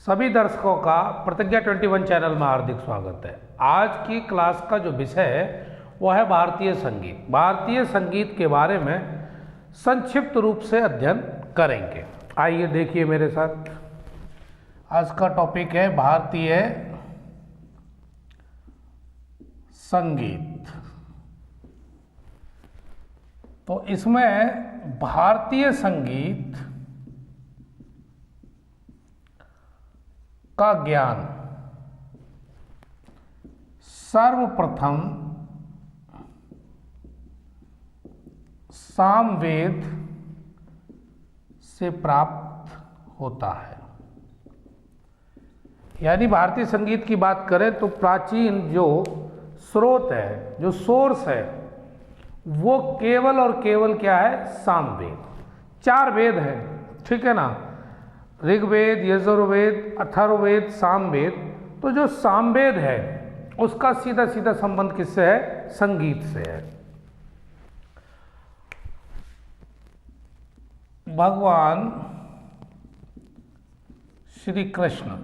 सभी दर्शकों का प्रतिज्ञा 21 चैनल में हार्दिक स्वागत है। आज की क्लास का जो विषय है वो है भारतीय संगीत। भारतीय संगीत के बारे में संक्षिप्त रूप से अध्ययन करेंगे। आइए देखिए मेरे साथ। आज का टॉपिक है भारतीय संगीत। तो इसमें भारतीय संगीत का ज्ञान सर्वप्रथम सामवेद से प्राप्त होता है। यानी भारतीय संगीत की बात करें तो प्राचीन जो स्रोत है, जो सोर्स है, वो केवल और केवल क्या है? सामवेद। 4 वेद हैं, ठीक है ना? ऋग्वेद, यजुर्वेद, अथर्ववेद, सामवेद। तो जो सामवेद है उसका सीधा सीधा संबंध किससे है? संगीत से है। भगवान श्री कृष्ण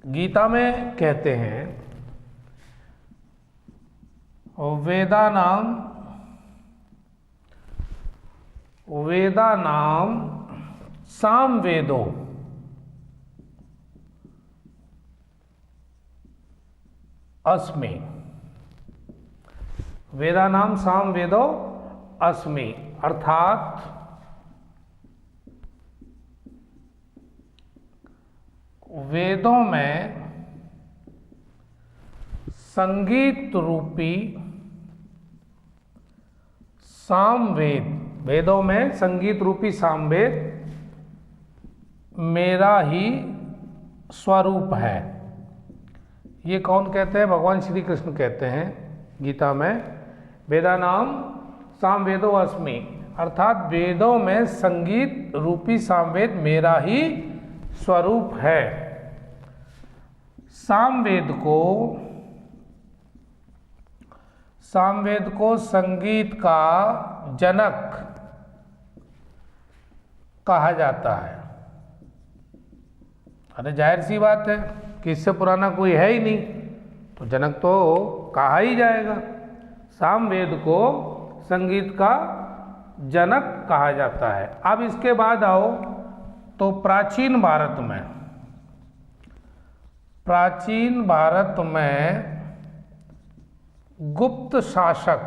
गीता में कहते हैं, वेदानाम सामवेदो अस्मि। वेदानाम सामवेदो अस्मि अर्थात वेदों में संगीत रूपी सामवेद, वेदों में संगीत रूपी सामवेद मेरा ही स्वरूप है। ये कौन कहते हैं? भगवान श्री कृष्ण कहते हैं गीता में, वेदानाम सामवेदो अस्मि अर्थात वेदों में संगीत रूपी सामवेद मेरा ही स्वरूप है। सामवेद को संगीत का जनक कहा जाता है। अरे जाहिर सी बात है कि इससे पुराना कोई है ही नहीं, तो जनक तो कहा ही जाएगा। सामवेद को संगीत का जनक कहा जाता है। अब इसके बाद आओ तो प्राचीन भारत में गुप्त शासक,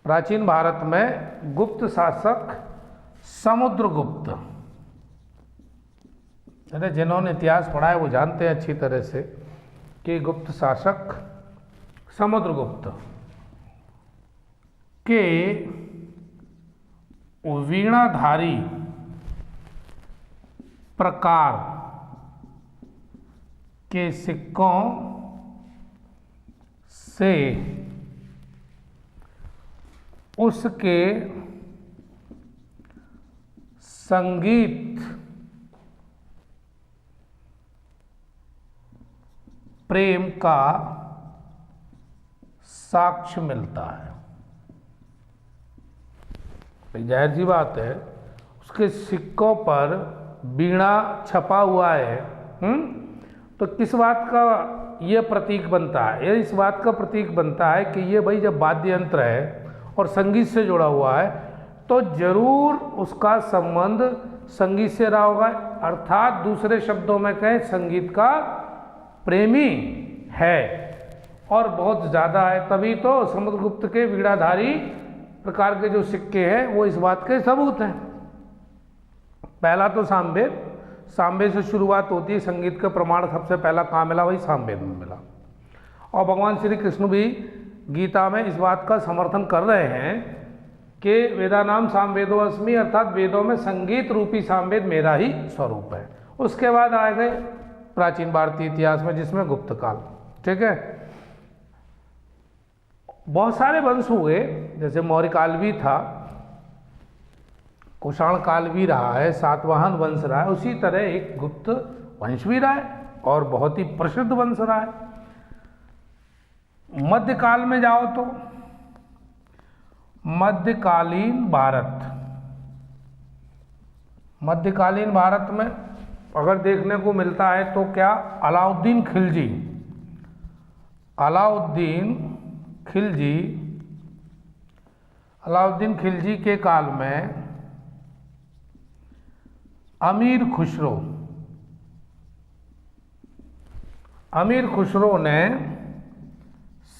प्राचीन भारत में गुप्त शासक समुद्रगुप्त, अरे जिन्होंने इतिहास पढ़ा है वो जानते हैं अच्छी तरह से कि गुप्त शासक समुद्रगुप्त के वीणाधारी प्रकार के सिक्कों से उसके संगीत प्रेम का साक्ष्य मिलता है। जाहिर सी बात है, उसके सिक्कों पर वीणा छपा हुआ है। तो किस बात का ये प्रतीक बनता है? ये इस बात का प्रतीक बनता है कि ये भाई जब वाद्य यंत्र है और संगीत से जुड़ा हुआ है तो जरूर उसका संबंध संगीत से रहा होगा, अर्थात दूसरे शब्दों में कहें संगीत का प्रेमी है और बहुत ज़्यादा है। तभी तो समुद्रगुप्त के वीणाधारी प्रकार के जो सिक्के हैं वो इस बात के सबूत हैं। पहला तो सामवेद से शुरुआत होती है। संगीत का प्रमाण सबसे पहला कहाँ मिला? वही सामवेद में मिला। और भगवान श्री कृष्ण भी गीता में इस बात का समर्थन कर रहे हैं कि वेदानाम सामवेदो अस्मि अर्थात वेदों में संगीत रूपी सामवेद मेरा ही स्वरूप है। उसके बाद आ गए प्राचीन भारतीय इतिहास में, जिसमें गुप्त काल, ठीक है। बहुत सारे वंश हुए, जैसे मौर्य काल भी था, कुषाण काल भी रहा है, सातवाहन वंश रहा है, उसी तरह एक गुप्त वंश भी रहा है और बहुत ही प्रसिद्ध वंश रहा है। मध्यकाल में जाओ तो मध्यकालीन भारत, मध्यकालीन भारत में अगर देखने को मिलता है तो क्या, अलाउद्दीन खिलजी। अलाउद्दीन खिलजी, अलाउद्दीन खिलजी के काल में अमीर खुसरो, अमीर खुसरो ने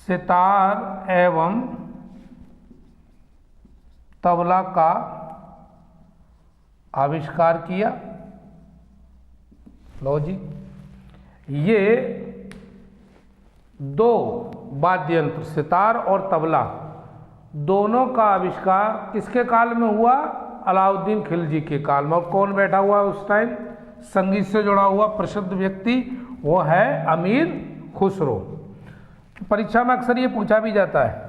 सितार एवं तबला का आविष्कार किया। लो जी, ये दो वाद्य यंत्र सितार और तबला दोनों का आविष्कार किसके काल में हुआ, अलाउद्दीन खिलजी के काल में। और कौन बैठा हुआ है उस टाइम संगीत से जुड़ा हुआ प्रसिद्ध व्यक्ति, वो है अमीर खुसरो। परीक्षा में अक्सर ये पूछा भी जाता है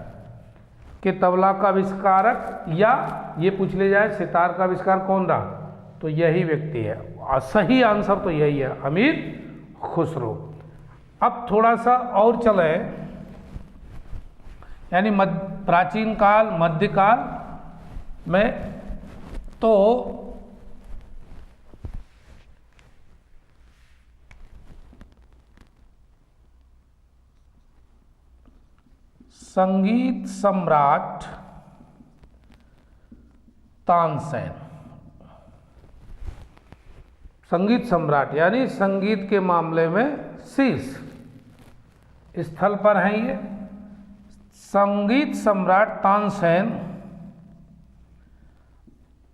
कि तबला का आविष्कारक, या ये पूछ ले जाए सितार का आविष्कार कौन रहा, तो यही व्यक्ति है। सही आंसर तो यही है, अमीर खुसरो। अब थोड़ा सा और चले, यानी प्राचीन काल, मध्यकाल में तो संगीत सम्राट तानसेन, संगीत सम्राट यानी संगीत के मामले में शीर्ष स्थल पर हैं ये। संगीत सम्राट तानसेन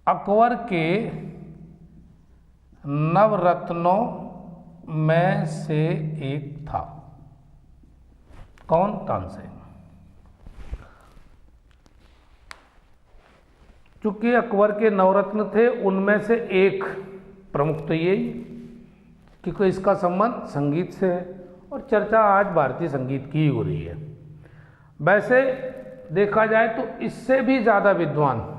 अकबर के नवरत्नों में से एक था। कौन, तानसेन। चूंकि अकबर के नवरत्न थे, उनमें से एक प्रमुख तो यही, क्योंकि इसका संबंध संगीत से है और चर्चा आज भारतीय संगीत की हो रही है। वैसे देखा जाए तो इससे भी ज़्यादा विद्वान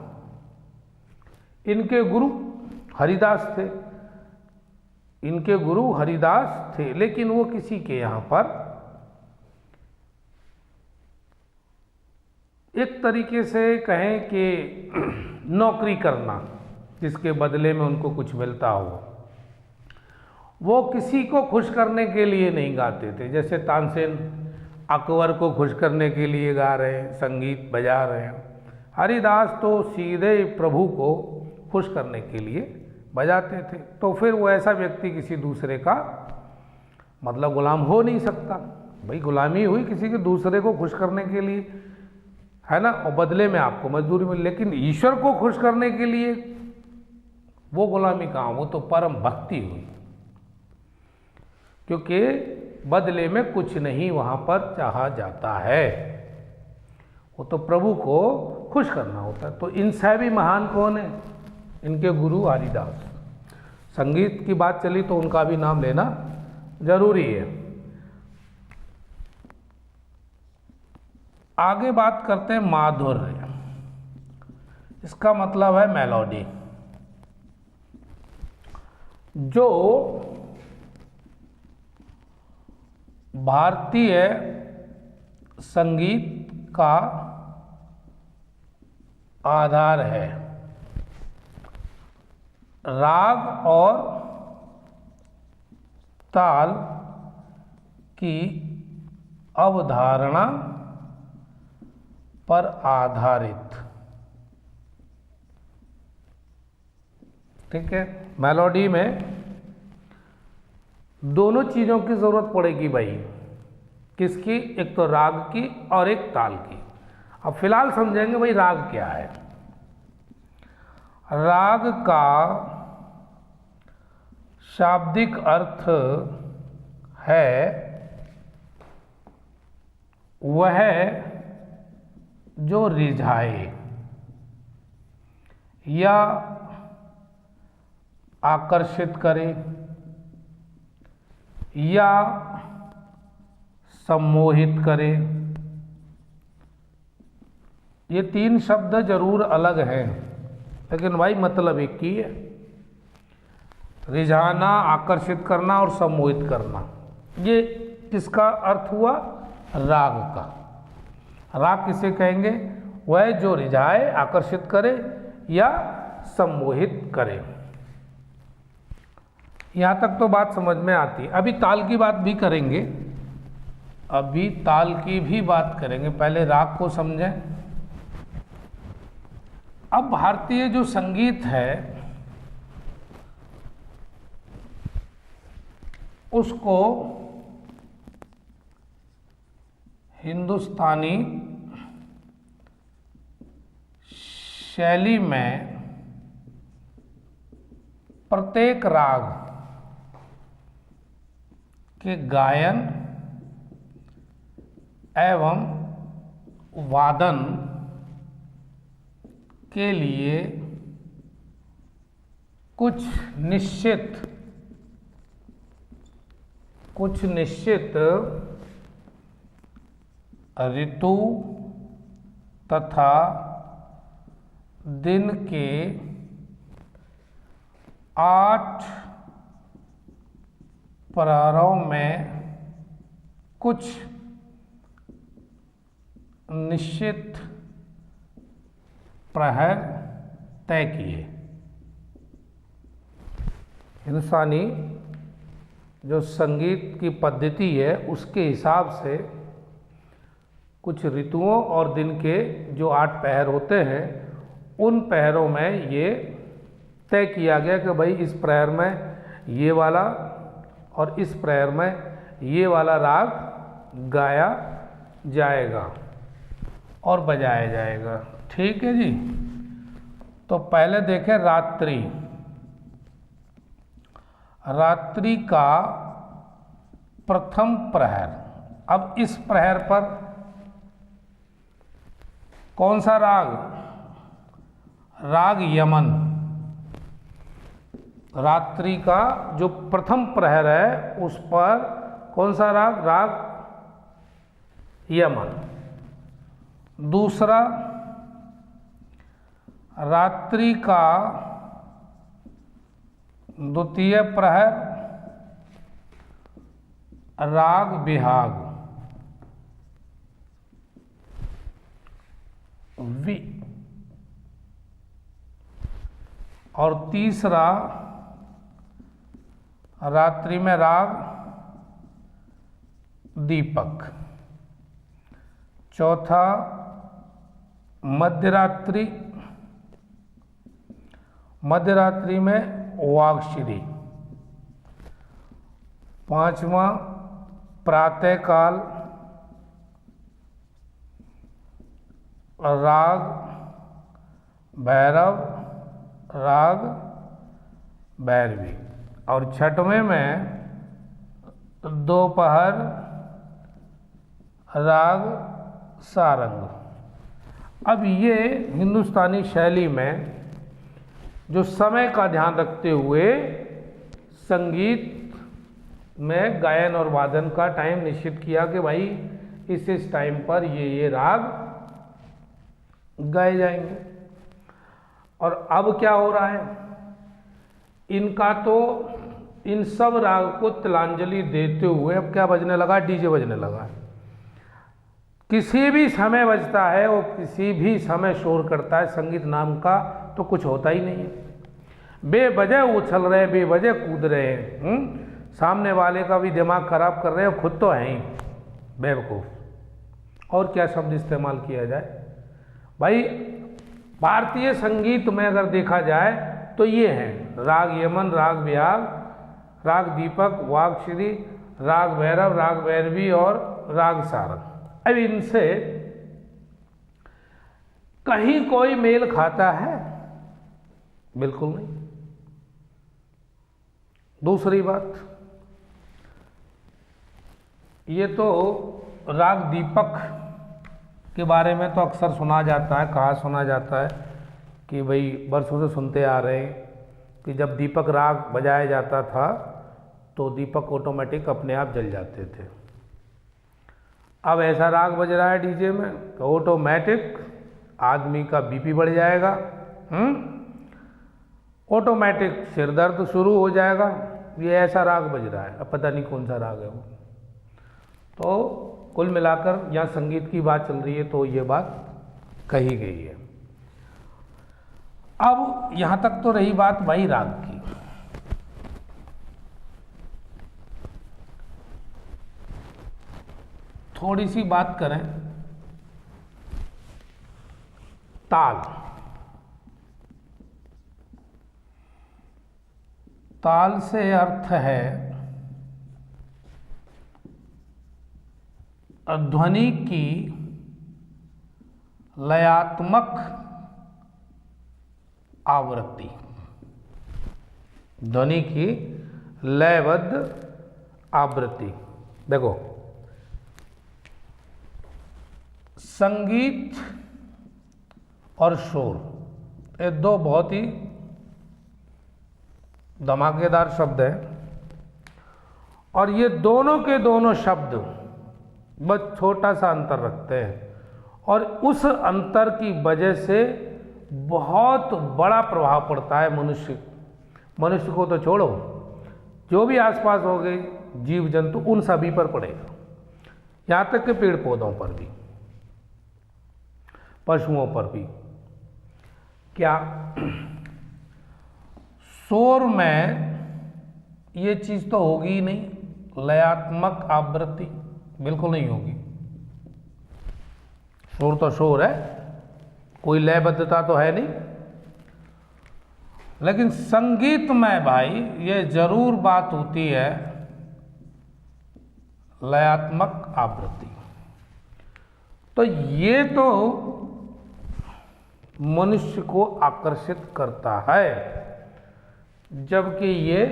इनके गुरु हरिदास थे। इनके गुरु हरिदास थे, लेकिन वो किसी के यहाँ पर एक तरीके से कहें कि नौकरी करना, जिसके बदले में उनको कुछ मिलता हो। वो किसी को खुश करने के लिए नहीं गाते थे। जैसे तानसेन अकबर को खुश करने के लिए गा रहे हैं, संगीत बजा रहे हैं। हरिदास तो सीधे प्रभु को खुश करने के लिए बजाते थे। तो फिर वो ऐसा व्यक्ति किसी दूसरे का मतलब गुलाम हो नहीं सकता। भाई गुलामी हुई किसी के दूसरे को खुश करने के लिए, है ना, और बदले में आपको मजदूरी मिली। लेकिन ईश्वर को खुश करने के लिए वो गुलामी कहाँ, वो तो परम भक्ति हुई, क्योंकि बदले में कुछ नहीं वहाँ पर चाहा जाता है, वो तो प्रभु को खुश करना होता है। तो इनसे भी महान कौन है, इनके गुरु हरिदास। संगीत की बात चली तो उनका भी नाम लेना जरूरी है। आगे बात करते हैं माधुर्य। इसका मतलब है मेलोडी। जो भारतीय संगीत का आधार है, राग और ताल की अवधारणा पर आधारित। ठीक है, मेलोडी में दोनों चीज़ों की ज़रूरत पड़ेगी भाई। किसकी, एक तो राग की और एक ताल की। अब फिलहाल समझेंगे भाई राग क्या है। राग का शाब्दिक अर्थ है वह जो रिझाए या आकर्षित करे या सम्मोहित करे। ये तीन शब्द जरूर अलग हैं, लेकिन भाई मतलब एक ही है। रिझाना, आकर्षित करना और सम्मोहित करना, ये किसका अर्थ हुआ, राग का। राग किसे कहेंगे, वह जो रिझाए, आकर्षित करे या सम्मोहित करे। यहाँ तक तो बात समझ में आती है। अभी ताल की बात भी करेंगे, अभी ताल की भी बात करेंगे, पहले राग को समझें। अब भारतीय जो संगीत है उसको हिंदुस्तानी शैली में प्रत्येक राग के गायन एवं वादन के लिए कुछ निश्चित ऋतु तथा दिन के 8 प्रहरों में कुछ निश्चित प्रहर तय किए। हिंदुस्तानी जो संगीत की पद्धति है उसके हिसाब से कुछ ऋतुओं और दिन के जो 8 पहर होते हैं उन पहरों में ये तय किया गया कि भाई इस प्रहर में ये वाला और इस प्रहर में ये वाला राग गाया जाएगा और बजाया जाएगा। ठीक है जी। तो पहले देखें रात्रि। रात्रि का प्रथम प्रहर। अब इस प्रहर पर कौन सा राग? राग यमन। रात्रि का जो प्रथम प्रहर है उस पर कौन सा राग? राग यमन। दूसरा, रात्रि का द्वितीय प्रहर राग बिहाग। और तीसरा, रात्रि में राग दीपक। चौथा, मध्यरात्रि। मध्यरात्रि में वागश्री। पांचवा, प्रातःकाल राग भैरव, राग भैरवी। और छठवें में दोपहर राग सारंग। अब ये हिंदुस्तानी शैली में जो समय का ध्यान रखते हुए संगीत में गायन और वादन का टाइम निश्चित किया कि भाई इस टाइम पर ये राग गाए जाएंगे। और अब क्या हो रहा है, इनका तो इन सब राग को तिलांजलि देते हुए अब क्या बजने लगा? डीजे बजने लगा। किसी भी समय बजता है वो किसी भी समय शोर करता है, संगीत नाम का तो कुछ होता ही नहीं है। बेवजह उछल रहे, बेवजह कूद रहे हैं, सामने वाले का भी दिमाग खराब कर रहे हैं, खुद तो हैं ही बेवकूफ़। और क्या शब्द इस्तेमाल किया जाए भाई? भारतीय संगीत में अगर देखा जाए तो ये हैं राग यमन, राग बिहाग, राग दीपक, वागश्री, राग भैरव, राग भैरवी और राग सारंग। अब इनसे कहीं कोई मेल खाता है? बिल्कुल नहीं। दूसरी बात, ये तो राग दीपक के बारे में तो अक्सर सुना जाता है, कहा सुना जाता है कि भाई बरसों से सुनते आ रहे हैं कि जब दीपक राग बजाया जाता था तो दीपक ऑटोमेटिक अपने आप जल जाते थे। अब ऐसा राग बज रहा है डीजे में तो ऑटोमेटिक आदमी का बीपी बढ़ जाएगा, ऑटोमेटिक सिर दर्द शुरू हो जाएगा। ये ऐसा राग बज रहा है, अब पता नहीं कौन सा राग है वो। तो कुल मिलाकर यहाँ संगीत की बात चल रही है तो ये बात कही गई है। अब यहाँ तक तो रही बात भाई राग की। थोड़ी सी बात करें ताल। ताल से अर्थ है ध्वनि की लयात्मक आवृत्ति, ध्वनि की लयबद्ध आवृत्ति। देखो, संगीत और शोर, ये दो बहुत ही धमाकेदार शब्द हैं, और ये दोनों के दोनों शब्द बस छोटा सा अंतर रखते हैं, और उस अंतर की वजह से बहुत बड़ा प्रभाव पड़ता है मनुष्य को तो छोड़ो, जो भी आसपास हो गए जीव जंतु, उन सभी पर पड़ेगा, यहाँ तक कि पेड़ पौधों पर भी, पशुओं पर भी। क्या शोर में ये चीज़ तो होगी ही नहीं, लयात्मक आवृत्ति बिल्कुल नहीं होगी। शोर तो शोर है, कोई लयबद्धता तो है नहीं। लेकिन संगीत में भाई ये जरूर बात होती है लयात्मक आवृत्ति। तो ये तो मनुष्य को आकर्षित करता है, जबकि ये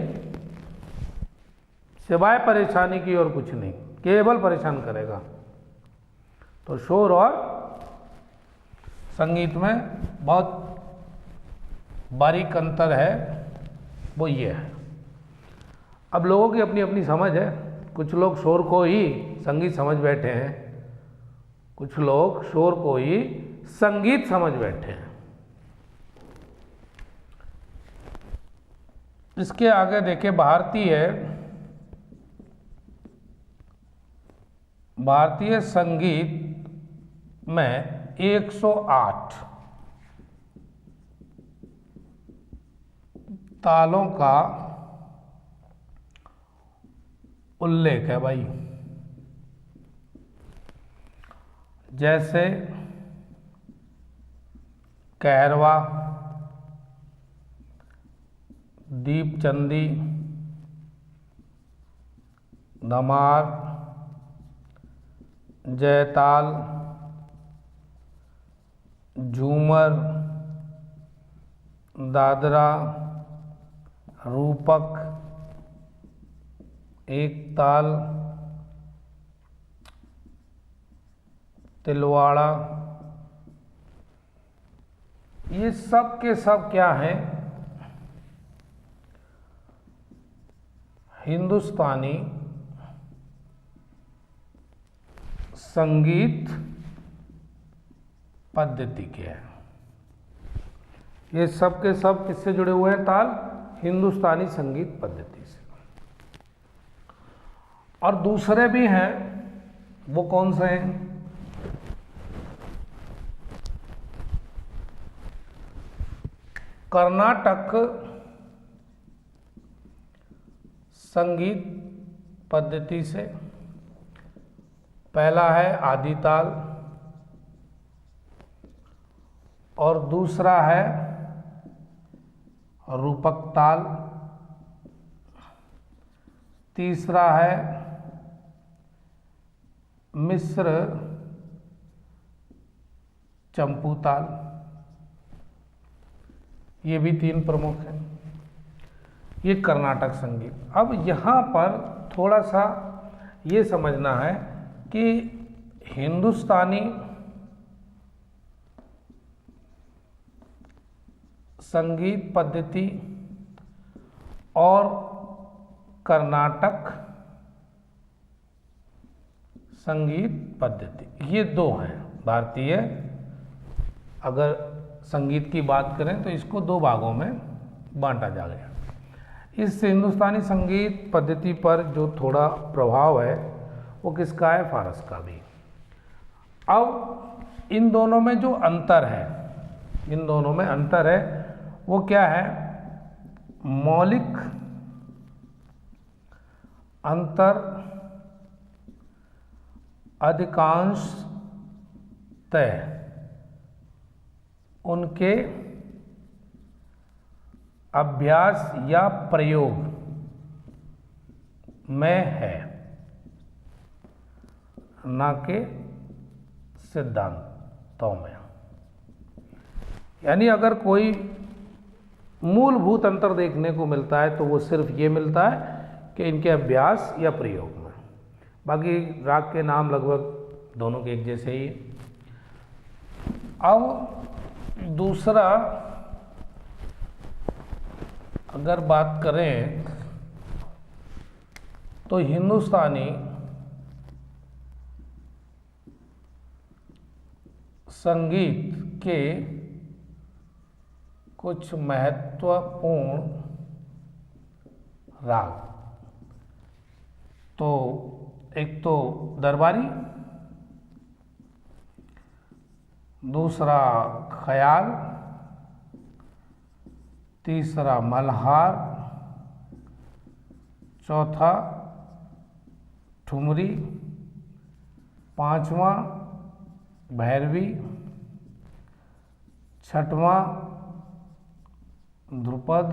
सिवाय परेशानी की और कुछ नहीं, केवल परेशान करेगा। तो शोर और संगीत में बहुत बारीक अंतर है, वो ये है। अब लोगों की अपनी अपनी समझ है, कुछ लोग शोर को ही संगीत समझ बैठे हैं, कुछ लोग शोर को ही संगीत समझ बैठे हैं। इसके आगे देखें, भारतीय संगीत में 108 तालों का उल्लेख है भाई। जैसे कहरवा, दीपचंदी, धमार, जयताल, झूमर, दादरा, रूपक, एकताल, तिलवाड़ा, ये सब के सब क्या हैं? हिंदुस्तानी संगीत पद्धति के हैं। ये सब के सब किससे जुड़े हुए हैं? ताल हिंदुस्तानी संगीत पद्धति से। और दूसरे भी हैं, वो कौन से हैं? कर्नाटक संगीत पद्धति से पहला है आदि ताल, और दूसरा है रूपक ताल, तीसरा है मिश्र चंपू ताल। ये भी तीन प्रमुख हैं। ये कर्नाटक संगीत। अब यहाँ पर थोड़ा सा ये समझना है कि हिंदुस्तानी संगीत पद्धति और कर्नाटक संगीत पद्धति, ये दो हैं भारतीय। अगर संगीत की बात करें तो इसको दो भागों में बांटा जा गया। इस हिंदुस्तानी संगीत पद्धति पर जो थोड़ा प्रभाव है वो किसका है? फारस का भी। अब इन दोनों में जो अंतर है, इन दोनों में अंतर है वो क्या है? मौलिक अंतर अधिकांशतः उनके अभ्यास या प्रयोग में है, न कि सिद्धांतों में। यानी अगर कोई मूलभूत अंतर देखने को मिलता है तो वो सिर्फ ये मिलता है कि इनके अभ्यास या प्रयोग में। बाकी राग के नाम लगभग दोनों के एक जैसे ही। अब दूसरा अगर बात करें तो हिंदुस्तानी संगीत के कुछ महत्वपूर्ण राग, तो एक तो दरबारी, दूसरा ख्याल, तीसरा मल्हार, चौथा ठुमरी, पांचवा भैरवी, छठवां ध्रुपद,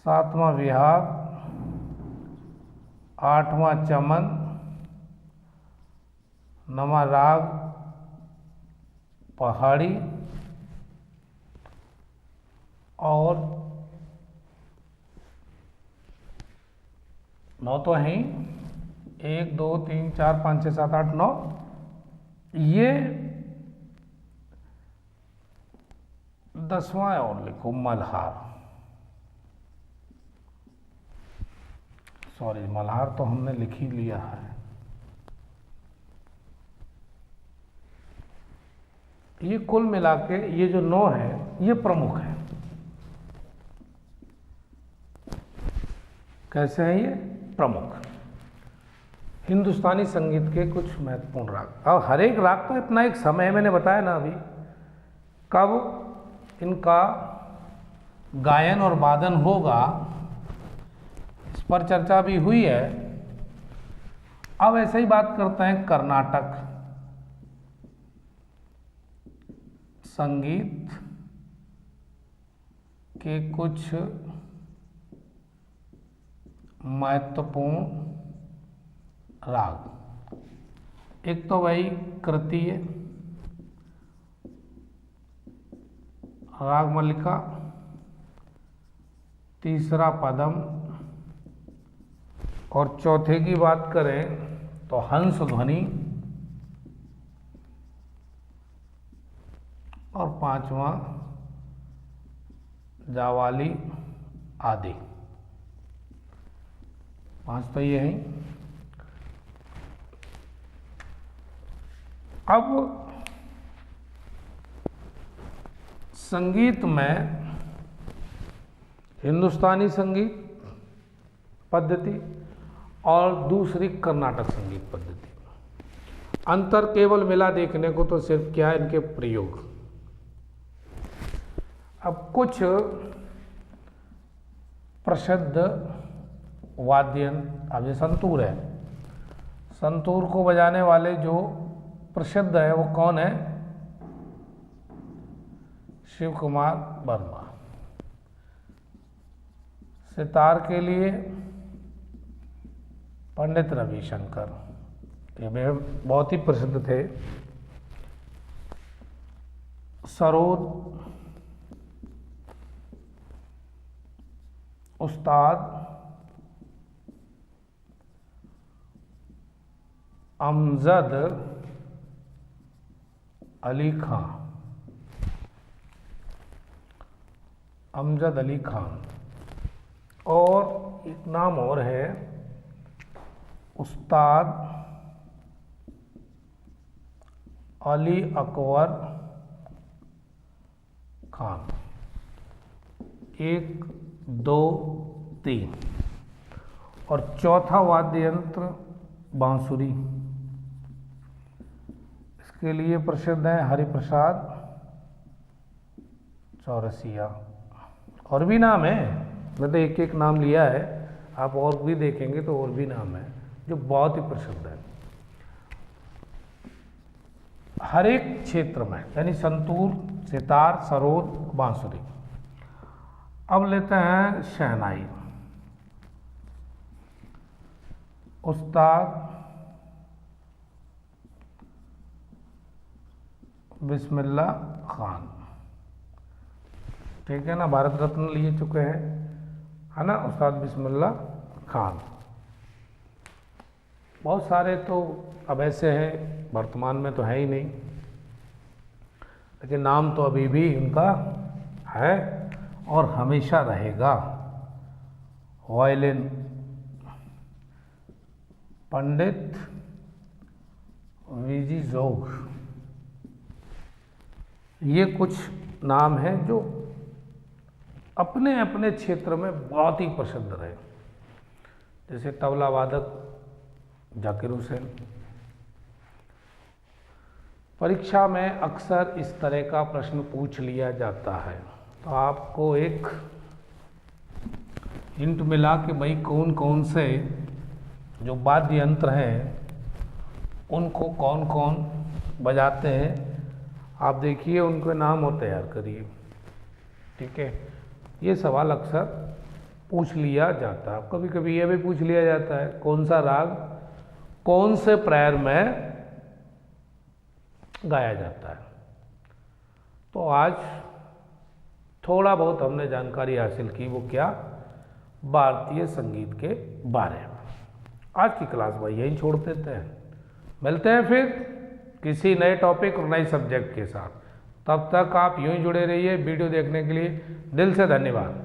सातवां विहार, आठवां चमन, नवा राग पहाड़ी और 9 तो हैं, 1 2 3 4 5 6 7 8 9, ये 10वां और लिखो मल्हार। सॉरी, मल्हार तो हमने लिख ही लिया है। ये कुल मिला के ये जो 9 है ये प्रमुख है। कैसे हैं ये प्रमुख? हिंदुस्तानी संगीत के कुछ महत्वपूर्ण राग। और हर एक राग का अपना एक समय, मैंने बताया ना अभी, कब इनका गायन और वादन होगा, इस पर चर्चा भी हुई है। अब ऐसे ही बात करते हैं कर्नाटक संगीत के कुछ महत्वपूर्ण राग। एक तो वही कृति है, राग मल्लिका, तीसरा पदम, और चौथे की बात करें तो हंस ध्वनि, और पांचवा जावाली आदि। 5 तो ये हैं। अब संगीत में हिंदुस्तानी संगीत पद्धति और दूसरी कर्नाटक संगीत पद्धति, अंतर केवल मिला देखने को तो सिर्फ क्या है, इनके प्रयोग। अब कुछ प्रसिद्ध वाद्य यंत्र, अब ये संतूर है, संतूर को बजाने वाले जो प्रसिद्ध है वो कौन है? शिव कुमार वर्मा। सितार के लिए पंडित रविशंकर, ये बहुत ही प्रसिद्ध थे। सरोद उस्ताद अमजद अली खान, अमजद अली खान। और एक नाम और है, उस्ताद अली अकबर खान। 1 2 3। और चौथा वाद्य यंत्र बांसुरी, इसके लिए प्रसिद्ध है हरिप्रसाद चौरसिया। और भी नाम है, मैं तो एक एक नाम लिया है, आप और भी देखेंगे तो और भी नाम है। जो बहुत ही प्रसिद्ध है हर एक क्षेत्र में, यानी संतूर, सितार, सरोद, बांसुरी। अब लेते हैं शहनाई। उस्ताद बिस्मिल्लाह खान, ठीक है ना, भारत रत्न लिए चुके हैं, है ना, उस्ताद बिस्मिल्लाह खान। बहुत सारे तो अब ऐसे हैं, वर्तमान में तो है ही नहीं, लेकिन नाम तो अभी भी उनका है और हमेशा रहेगा। वायलिन पंडित वीजी जोग, ये कुछ नाम हैं जो अपने अपने क्षेत्र में बहुत ही प्रसिद्ध रहे। जैसे तबला वादक जाकिर हुसैन। परीक्षा में अक्सर इस तरह का प्रश्न पूछ लिया जाता है, तो आपको एक हिंट मिला कि भाई कौन कौन से जो वाद्य यंत्र हैं उनको कौन कौन बजाते हैं, आप देखिए उनके नाम और तैयार करिए, ठीक है। ये सवाल अक्सर पूछ लिया जाता है। कभी कभी ये भी पूछ लिया जाता है कौन सा राग कौन से प्रयर में गाया जाता है। तो आज थोड़ा बहुत हमने जानकारी हासिल की, वो क्या, भारतीय संगीत के बारे में। आज की क्लास भाई यहीं छोड़ देते हैं, मिलते हैं फिर किसी नए टॉपिक और नए सब्जेक्ट के साथ। तब तक आप यूं ही जुड़े रहिए। वीडियो देखने के लिए दिल से धन्यवाद।